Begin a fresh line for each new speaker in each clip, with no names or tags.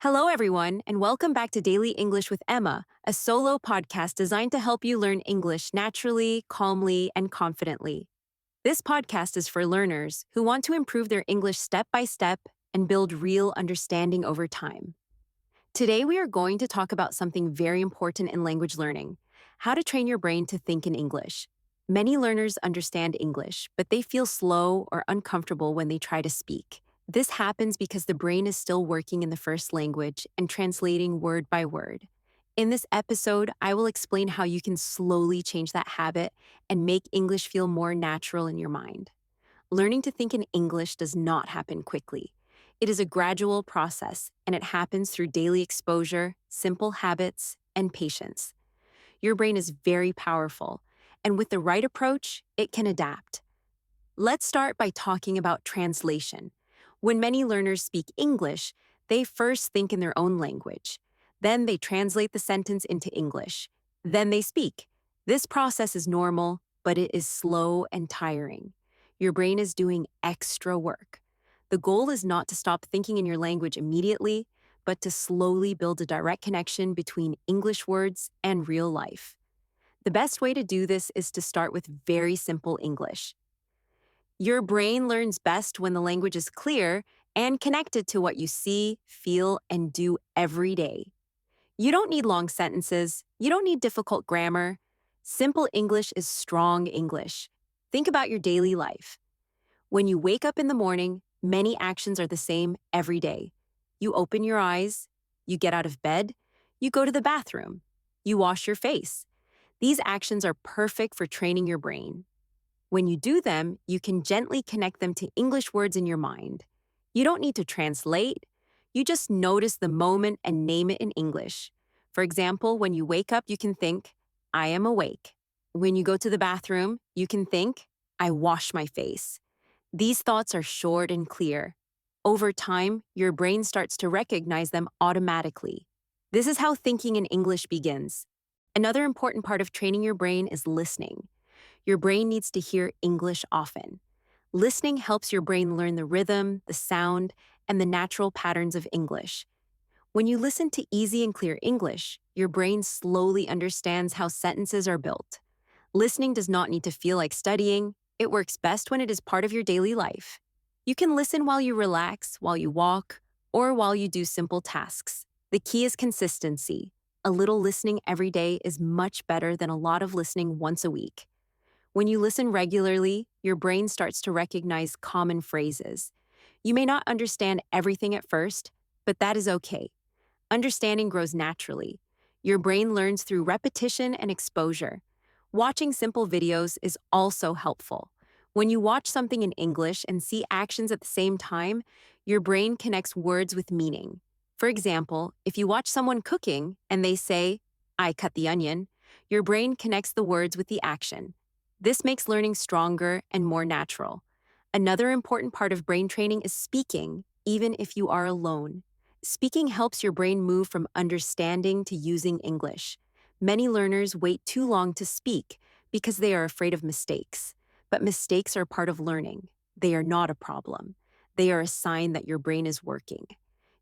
Hello, everyone, and welcome back to Daily English with Emma, a solo podcast designed to help you learn English naturally, calmly, and confidently. This podcast is for learners who want to improve their English step by step and build real understanding over time. Today, we are going to talk about something very important in language learning: how to train your brain to think in English. Many learners understand English, but they feel slow or uncomfortable when they try to speak. This happens because the brain is still working in the first language and translating word by word. In this episode, I will explain how you can slowly change that habit and make English feel more natural in your mind. Learning to think in English does not happen quickly. It is a gradual process, and it happens through daily exposure, simple habits, and patience. Your brain is very powerful, and with the right approach, it can adapt. Let's start by talking about translation. When many learners speak English, they first think in their own language. Then they translate the sentence into English. Then they speak. This process is normal, but it is slow and tiring. Your brain is doing extra work. The goal is not to stop thinking in your language immediately, but to slowly build a direct connection between English words and real life. The best way to do this is to start with very simple English. Your brain learns best when the language is clear and connected to what you see, feel, and do every day. You don't need long sentences. You don't need difficult grammar. Simple English is strong English. Think about your daily life. When you wake up in the morning, many actions are the same every day. You open your eyes, you get out of bed, you go to the bathroom, you wash your face. These actions are perfect for training your brain. When you do them, you can gently connect them to English words in your mind. You don't need to translate. You just notice the moment and name it in English. For example, when you wake up, you can think, I am awake. When you go to the bathroom, you can think, I wash my face. These thoughts are short and clear. Over time, your brain starts to recognize them automatically. This is how thinking in English begins. Another important part of training your brain is listening. Your brain needs to hear English often. Listening helps your brain learn the rhythm, the sound, and the natural patterns of English. When you listen to easy and clear English, your brain slowly understands how sentences are built. Listening does not need to feel like studying. It works best when it is part of your daily life. You can listen while you relax, while you walk, or while you do simple tasks. The key is consistency. A little listening every day is much better than a lot of listening once a week. When you listen regularly, your brain starts to recognize common phrases. You may not understand everything at first, but that is okay. Understanding grows naturally. Your brain learns through repetition and exposure. Watching simple videos is also helpful. When you watch something in English and see actions at the same time, your brain connects words with meaning. For example, if you watch someone cooking and they say, I cut the onion, your brain connects the words with the action. This makes learning stronger and more natural. Another important part of brain training is speaking, even if you are alone. Speaking helps your brain move from understanding to using English. Many learners wait too long to speak because they are afraid of mistakes. But mistakes are part of learning. They are not a problem. They are a sign that your brain is working.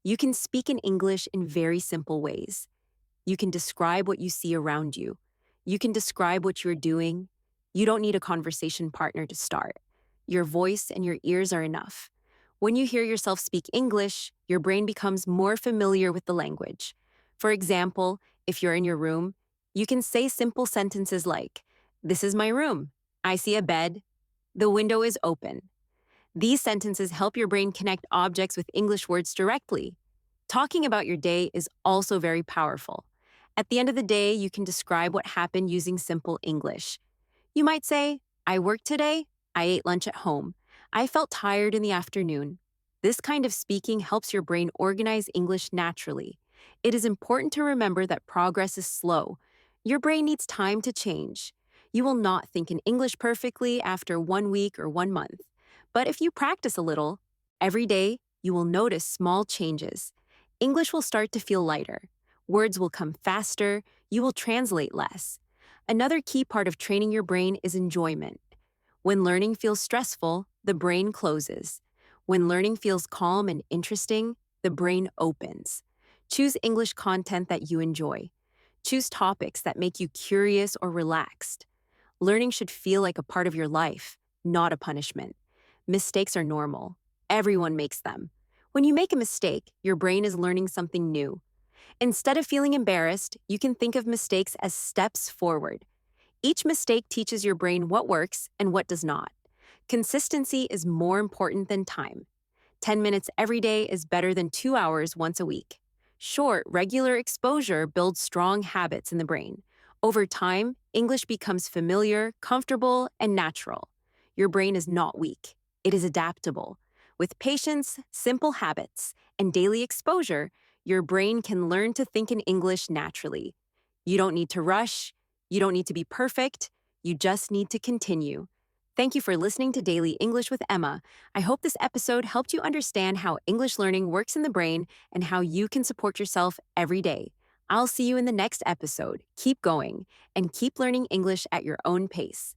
You can speak in English in very simple ways. You can describe what you see around you. You can describe what you're doing. You don't need a conversation partner to start. Your voice and your ears are enough. When you hear yourself speak English, your brain becomes more familiar with the language. For example, if you're in your room, you can say simple sentences like, This is my room. I see a bed. The window is open. These sentences help your brain connect objects with English words directly. Talking about your day is also very powerful. At the end of the day, you can describe what happened using simple English. You might say, I worked today. I ate lunch at home. I felt tired in the afternoon. This kind of speaking helps your brain organize English naturally. It is important to remember that progress is slow. Your brain needs time to change. You will not think in English perfectly after 1 week or 1 month. But if you practice a little, every day, you will notice small changes. English will start to feel lighter. Words will come faster. You will translate less. Another key part of training your brain is enjoyment. When learning feels stressful, the brain closes. When learning feels calm and interesting, the brain opens. Choose English content that you enjoy. Choose topics that make you curious or relaxed. Learning should feel like a part of your life, not a punishment. Mistakes are normal. Everyone makes them. When you make a mistake, your brain is learning something new. Instead of feeling embarrassed, you can think of mistakes as steps forward. Each mistake teaches your brain what works and what does not. Consistency is more important than time. 10 minutes every day is better than 2 hours once a week. Short, regular exposure builds strong habits in the brain. Over time, English becomes familiar, comfortable, and natural. Your brain is not weak. It is adaptable. With patience, simple habits, and daily exposure, your brain can learn to think in English naturally. You don't need to rush. You don't need to be perfect. You just need to continue. Thank you for listening to Daily English with Emma. I hope this episode helped you understand how English learning works in the brain and how you can support yourself every day. I'll see you in the next episode. Keep going and keep learning English at your own pace.